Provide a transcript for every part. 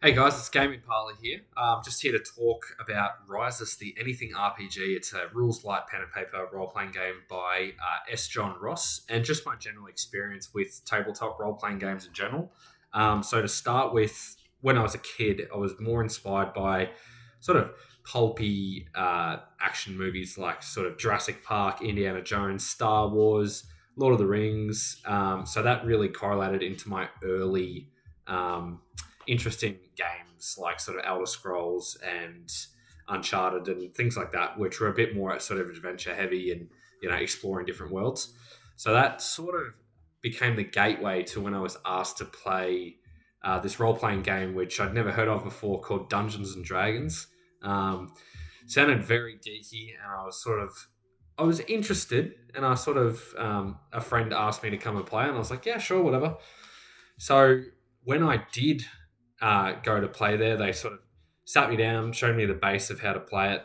Hey guys, it's Gaming Parlor here. Just here to talk about Risus, the Anything RPG. It's a rules light pen and paper role playing game by S. John Ross, and just my general experience with tabletop role playing games in general. So to start with, when I was a kid, I was more inspired by sort of pulpy action movies like sort of Jurassic Park, Indiana Jones, Star Wars, Lord of the Rings. So that really correlated into my early interesting games like sort of Elder Scrolls and Uncharted and things like that, which were a bit more sort of adventure heavy and exploring different worlds. So that sort of became the gateway to when I was asked to play this role playing game, which I'd never heard of before, called Dungeons and Dragons. Um, Sounded very geeky, and I was interested, and I sort of a friend asked me to come and play, and I was like, yeah, sure, whatever. So when I did go to play there, they sort of sat me down, showed me the base of how to play it,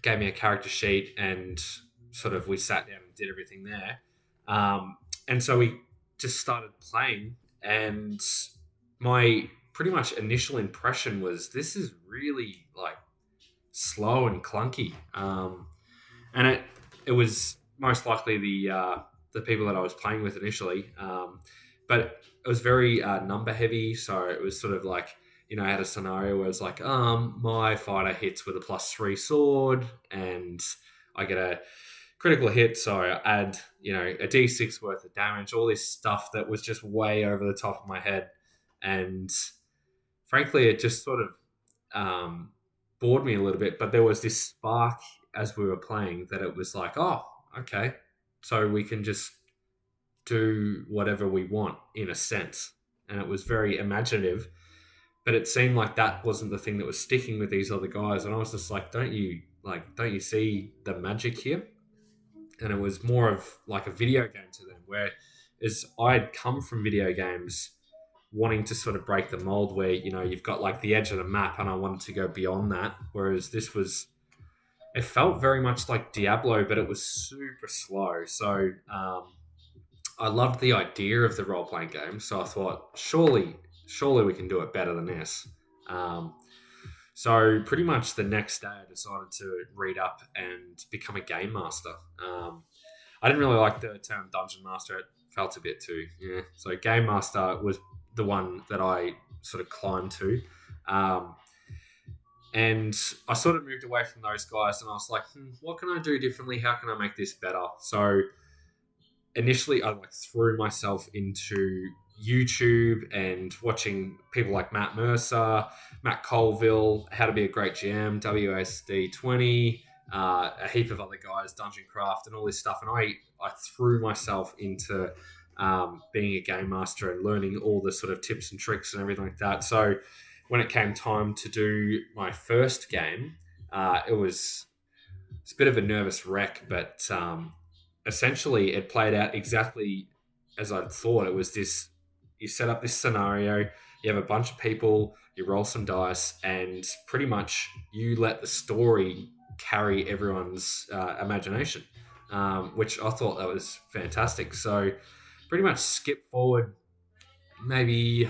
gave me a character sheet, and sort of we sat down and did everything there. And so we just started playing, and my pretty much initial impression was this is really like slow and clunky. And it was most likely the people that I was playing with initially, but it was very number heavy. So it was sort of like I had a scenario where it's like, my fighter hits with a +3 sword, and I get a critical hit, so I add a d6 worth of damage. All this stuff that was just way over the top of my head, and frankly, it just sort of um, bored me a little bit. But there was this spark as we were playing that it was like, oh, okay, so we can just do whatever we want in a sense. And it was very imaginative, but it seemed like that wasn't the thing that was sticking with these other guys. And I was just like, don't you see the magic here? And it was more of like a video game to them, where as I'd come from video games wanting to sort of break the mold where you've got like the edge of the map, and I wanted to go beyond that, whereas this was, it felt very much like Diablo, but it was super slow. So I loved the idea of the role playing game. So I thought, surely we can do it better than this. Um, so pretty much the next day, I decided to read up and become a game master. I didn't really like the term dungeon master; it felt a bit too, yeah. So game master was the one that I sort of climbed to. Um, and I sort of moved away from those guys, and I was like, what can I do differently? How can I make this better? So initially, I like threw myself into YouTube and watching people like Matt Mercer, Matt Colville, How to Be a Great GM, WSD20, a heap of other guys, Dungeon Craft, and all this stuff. And I threw myself into being a game master and learning all the sort of tips and tricks and everything like that. So when it came time to do my first game, it's a bit of a nervous wreck, but essentially it played out exactly as I thought. It was this: you set up this scenario, you have a bunch of people, you roll some dice, and pretty much you let the story carry everyone's imagination, which I thought that was fantastic. So pretty much skip forward maybe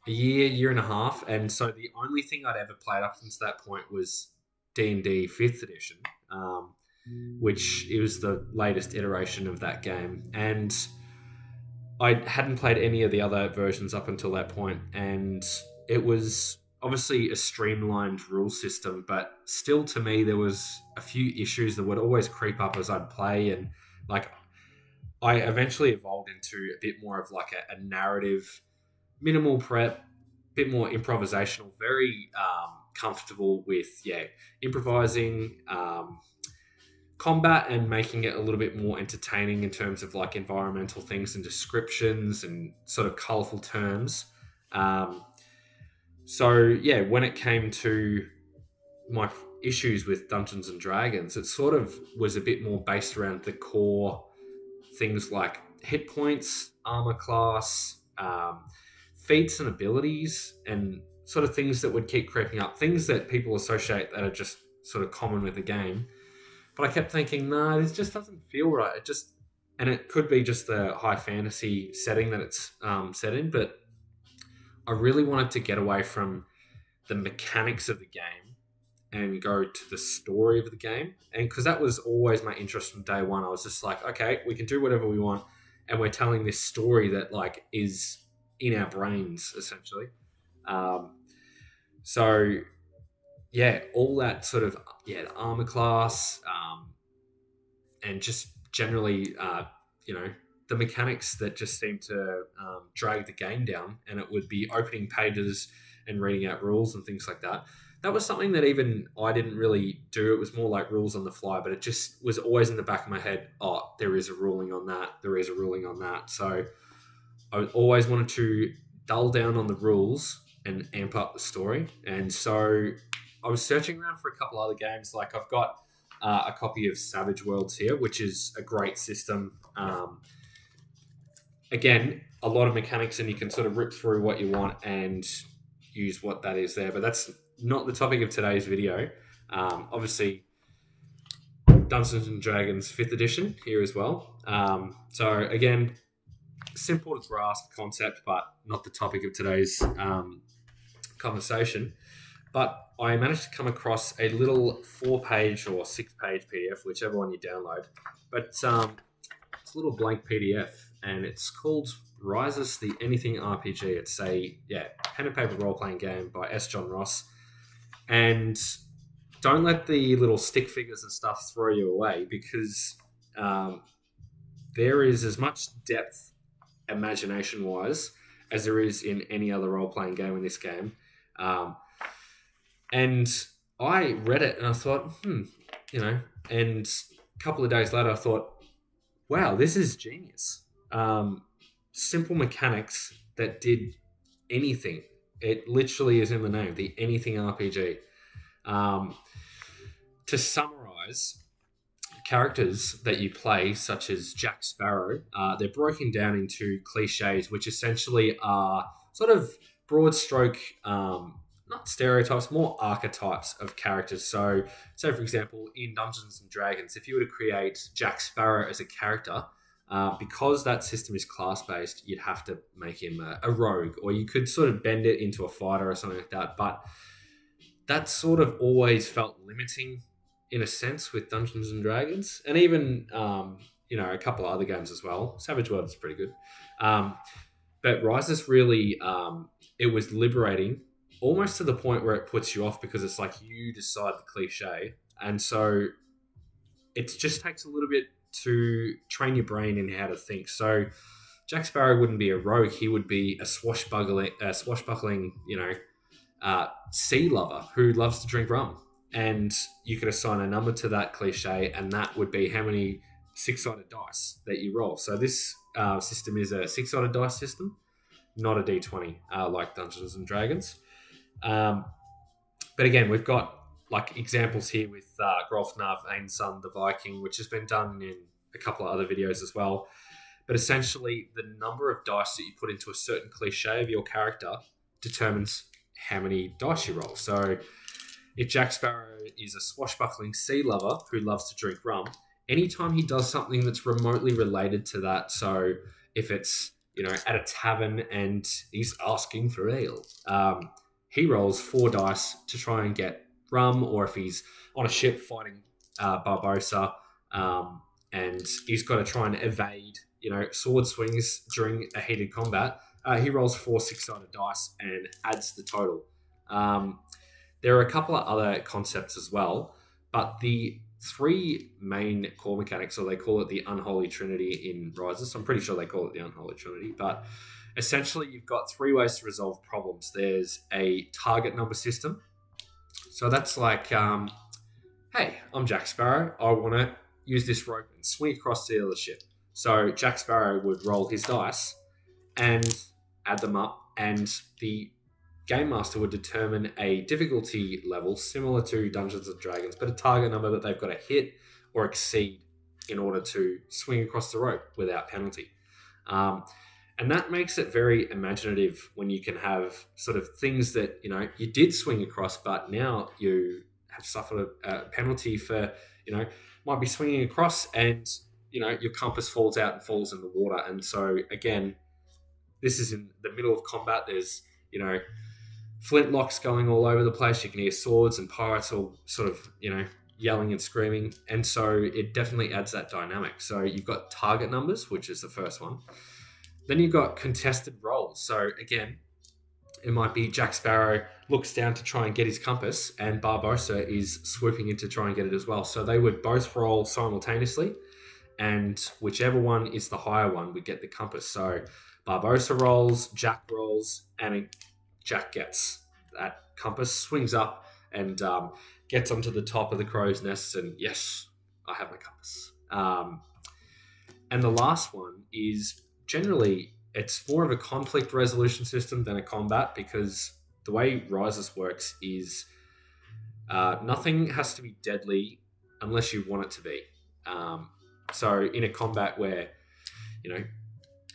a year and a half, and so the only thing I'd ever played up until that point was D&D 5th edition, which it was the latest iteration of that game. And I hadn't played any of the other versions up until that point, and it was obviously a streamlined rule system, but still, to me, there was a few issues that would always creep up as I'd play, and like I eventually evolved into a bit more of like a narrative, minimal prep, bit more improvisational, very comfortable with improvising. Combat and making it a little bit more entertaining in terms of like environmental things and descriptions and sort of colorful terms. Um, so yeah, when it came to my issues with Dungeons and Dragons, it sort of was a bit more based around the core things like hit points, armor class, feats and abilities, and sort of things that would keep creeping up, things that people associate that are just sort of common with the game. But I kept thinking, no, this just doesn't feel right. And it could be just the high fantasy setting that it's set in, but I really wanted to get away from the mechanics of the game and go to the story of the game. And because that was always my interest from day one, I was just like, okay, we can do whatever we want, and we're telling this story that like is in our brains essentially. Um, so yeah, all that sort of the armor class, and just generally, you know, the mechanics that just seem to drag the game down, and it would be opening pages and reading out rules and things like that. That was something that even I didn't really do. It was more like rules on the fly, but it just was always in the back of my head. Oh, there is a ruling on that. There is a ruling on that. So I always wanted to dull down on the rules and amp up the story. And so I was searching around for a couple other games. Like I've got a copy of Savage Worlds here, which is a great system. Again, a lot of mechanics, and you can sort of rip through what you want and use what that is there. But that's not the topic of today's video. Obviously, Dungeons and Dragons 5th edition here as well. So again, simple to grasp concept, but not the topic of today's conversation. But I managed to come across a little 4-page or 6-page PDF, whichever one you download. But it's a little blank PDF, and it's called Risus the Anything RPG. It's a pen and paper role playing game by S. John Ross. And don't let the little stick figures and stuff throw you away, because there is as much depth, imagination wise, as there is in any other role playing game in this game. And I read it and I thought, and a couple of days later I thought, wow, this is genius. Simple mechanics that did anything. It literally is in the name, the Anything RPG. To summarize, characters that you play, such as Jack Sparrow, they're broken down into cliches, which essentially are sort of broad stroke, not stereotypes, more archetypes of characters. So, for example, in Dungeons and Dragons, if you were to create Jack Sparrow as a character, because that system is class-based, you'd have to make him a rogue, or you could sort of bend it into a fighter or something like that. But that sort of always felt limiting in a sense with Dungeons and Dragons, and even a couple of other games as well. Savage Worlds is pretty good, but Rises really it was liberating, almost to the point where it puts you off, because it's like you decide the cliche, and so it just takes a little bit to train your brain in how to think. So Jack Sparrow wouldn't be a rogue; he would be a swashbuckling, sea lover who loves to drink rum. And you could assign a number to that cliche, and that would be how many 6-sided dice that you roll. So this system is a 6-sided dice system, not a D20 like Dungeons and Dragons. But again, we've got like examples here with Grolfnav Ainson the Viking, which has been done in a couple of other videos as well. But essentially, the number of dice that you put into a certain cliche of your character determines how many dice you roll. So if Jack Sparrow is a swashbuckling sea lover who loves to drink rum, anytime he does something that's remotely related to that, so if it's at a tavern and he's asking for ale, he rolls 4 dice to try and get rum. Or if he's on a ship fighting Barbosa, and he's got to try and evade sword swings during a heated combat, he rolls 4 6-sided dice and adds the total. There are a couple of other concepts as well, but the 3 main core mechanics, or they call it the Unholy Trinity in Rises. I'm pretty sure they call it the Unholy Trinity, but essentially you've got 3 ways to resolve problems. There's a target number system. So that's like, hey, I'm Jack Sparrow. I want to use this rope and swing across to the other ship. So Jack Sparrow would roll his dice and add them up, and the Game Master would determine a difficulty level similar to Dungeons and Dragons, but a target number that they've got to hit or exceed in order to swing across the rope without penalty. And that makes it very imaginative when you can have sort of things that, you did swing across, but now you have suffered a penalty for, might be swinging across and, your compass falls out and falls in the water. And so, again, this is in the middle of combat. There's, flintlocks going all over the place. You can hear swords and pirates all sort of, yelling and screaming. And so it definitely adds that dynamic. So you've got target numbers, which is the first one. Then you've got contested rolls. So again, it might be Jack Sparrow looks down to try and get his compass, and Barbossa is swooping in to try and get it as well. So they would both roll simultaneously, and whichever one is the higher one would get the compass. So Barbossa rolls, Jack rolls, and Jack gets that compass, swings up, and gets onto the top of the crow's nest, and yes, I have my compass. And the last one is generally, it's more of a conflict resolution system than a combat, because the way Risus works is nothing has to be deadly unless you want it to be. So in a combat where,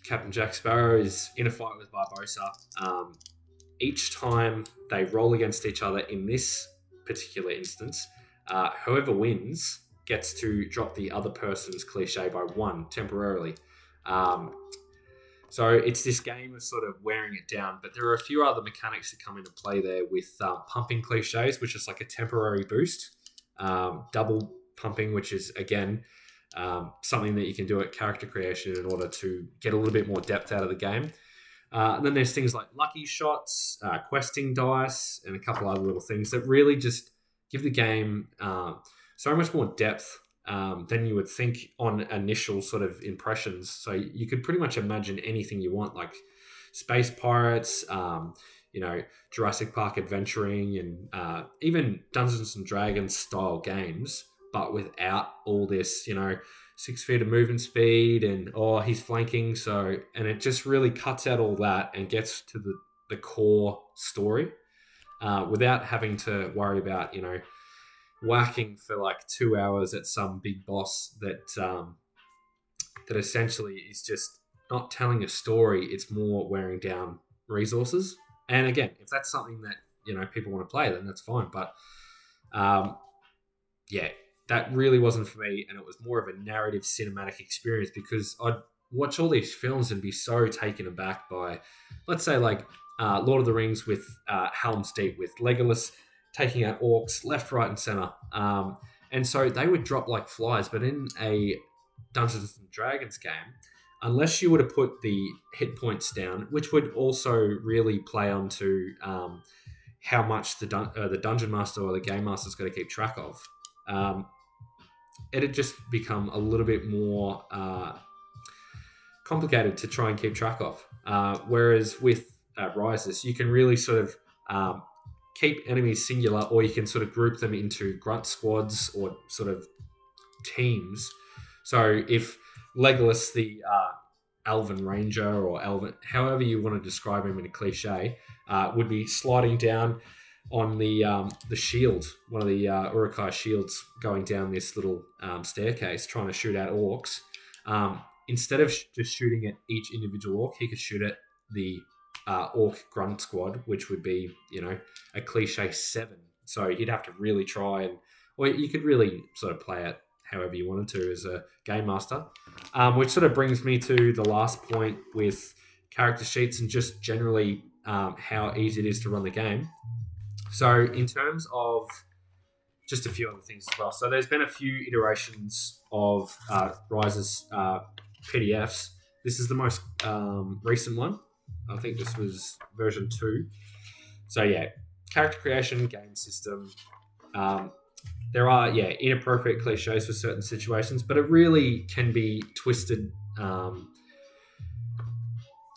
Captain Jack Sparrow is in a fight with Barbossa, each time they roll against each other in this particular instance, whoever wins gets to drop the other person's cliche by 1 temporarily. So it's this game of sort of wearing it down, but there are a few other mechanics that come into play there with pumping cliches, which is like a temporary boost, double pumping, which is, again, something that you can do at character creation in order to get a little bit more depth out of the game. And then there's things like lucky shots, questing dice, and a couple other little things that really just give the game so much more depth than you would think on initial sort of impressions. So you could pretty much imagine anything you want, like space pirates, Jurassic Park adventuring, and even Dungeons and Dragons style games, but without all this, 6 feet of movement speed and, he's flanking. So, and it just really cuts out all that and gets to the core story without having to worry about, whacking for like 2 hours at some big boss that essentially is just not telling a story. It's more wearing down resources. And again, if that's something that, people want to play, then that's fine. But that really wasn't for me, and it was more of a narrative cinematic experience, because I'd watch all these films and be so taken aback by, let's say, like Lord of the Rings with Helm's Deep, with Legolas taking out orcs left, right, and center. And so they would drop like flies, but in a Dungeons and Dragons game, unless you were to put the hit points down, which would also really play onto how much the dungeon master or the game master's got to keep track of, it'd just become a little bit more complicated to try and keep track of. Whereas with Risus, you can really sort of keep enemies singular, or you can sort of group them into grunt squads or sort of teams. So if Legolas, the Elven Ranger, or Elven, however you want to describe him in a cliche, would be sliding down on the shield, one of the Uruk-hai shields, going down this little staircase, trying to shoot at orcs. Instead of just shooting at each individual orc, he could shoot at the orc grunt squad, which would be, a cliche 7. So you'd have to really try, or you could really sort of play it however you wanted to as a game master. Which sort of brings me to the last point with character sheets and just generally how easy it is to run the game. So in terms of just a few other things as well. So there's been a few iterations of Rise's PDFs. This is the most recent one. I think this was version 2. So yeah, character creation, game system. There are, inappropriate cliches for certain situations, but it really can be twisted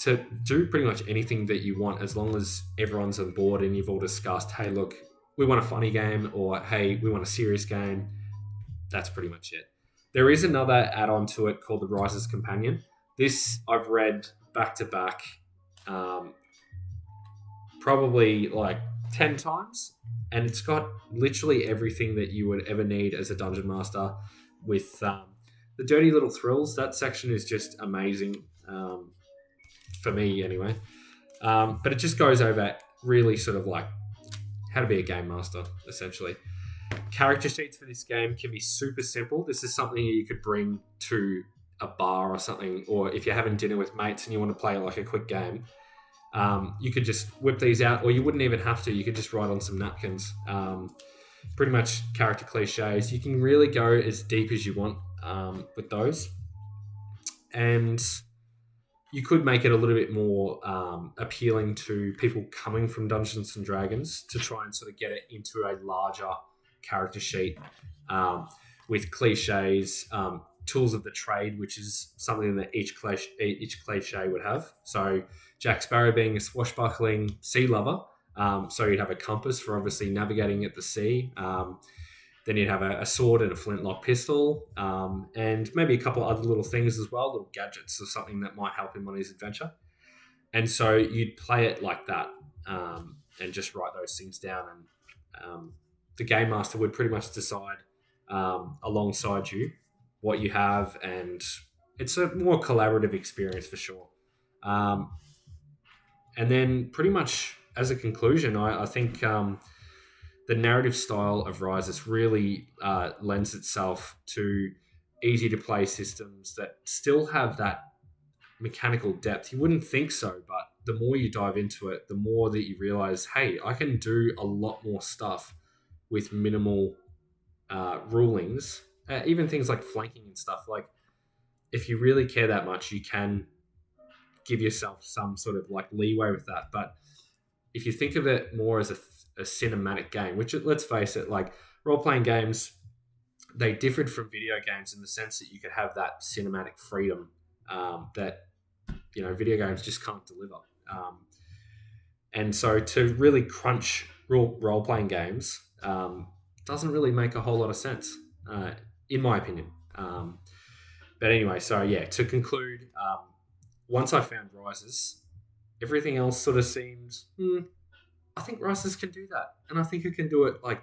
to do pretty much anything that you want, as long as everyone's on board and you've all discussed, hey, look, we want a funny game, or hey, we want a serious game. That's pretty much it. There is another add-on to it called the Rises Companion. This I've read back to back probably like 10 times, and it's got literally everything that you would ever need as a dungeon master, with the dirty little thrills. That section is just amazing, for me anyway. But it just goes over really sort of like how to be a game master, essentially. Character sheets for this game can be super simple. This is something you could bring to a bar or something, or if you're having dinner with mates and you want to play like a quick game. You could just whip these out, or you wouldn't even have to. You could just write on some napkins. Pretty much character cliches. You can really go as deep as you want with those, and you could make it a little bit more appealing to people coming from Dungeons and Dragons to try and sort of get it into a larger character sheet um, with cliches, tools of the trade, which is something that each cliche would have. So Jack Sparrow being a swashbuckling sea lover, so you'd have a compass for obviously navigating at the sea. Then you'd have a sword and a flintlock pistol, and maybe a couple of other little things as well, little gadgets or something that might help him on his adventure. And so you'd play it like that, and just write those things down. And the game master would pretty much decide alongside you what you have, and it's a more collaborative experience for sure. Um, and then pretty much as a conclusion, I think the narrative style of Rises really lends itself to easy to play systems that still have that mechanical depth. You wouldn't think so, but the more you dive into it, the more that you realize, hey, I can do a lot more stuff with minimal rulings. Even things like flanking and stuff. Like, if you really care that much, you can give yourself some sort of like leeway with that. But if you think of it more as a cinematic game, which let's face it, like role playing games, they differed from video games in the sense that you could have that cinematic freedom that video games just can't deliver. And so to really crunch role playing games doesn't really make a whole lot of sense, in my opinion. But anyway, so yeah, to conclude, once I found Rises, everything else sort of seems, I think Rises can do that. And I think it can do it like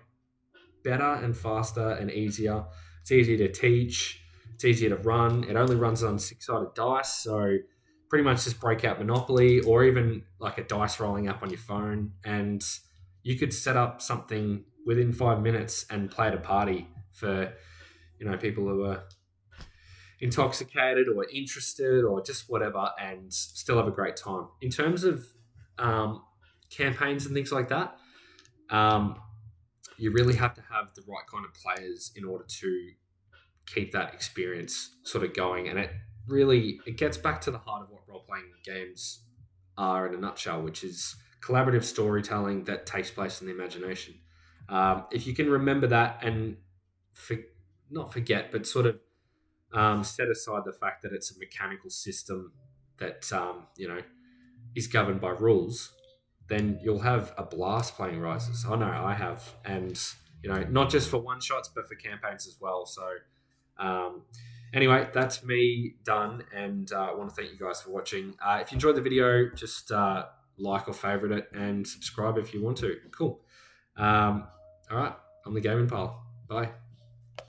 better and faster and easier. It's easier to teach. It's easier to run. It only runs on six-sided dice, so pretty much just break out Monopoly or even like a dice rolling app on your phone, and you could set up something within 5 minutes and play at a party for people who are intoxicated or interested or just whatever, and still have a great time. In terms of campaigns and things like that, you really have to have the right kind of players in order to keep that experience sort of going. And it gets back to the heart of what role-playing games are in a nutshell, which is collaborative storytelling that takes place in the imagination. If you can remember that and not forget, but sort of set aside the fact that it's a mechanical system that is governed by rules, then you'll have a blast playing Rises. I know I have, and not just for one shots, but for campaigns as well. So anyway, that's me done, and I want to thank you guys for watching. If you enjoyed the video, just like or favorite it and subscribe if you want to. Cool. All right, I'm the Gaming Pal. Bye.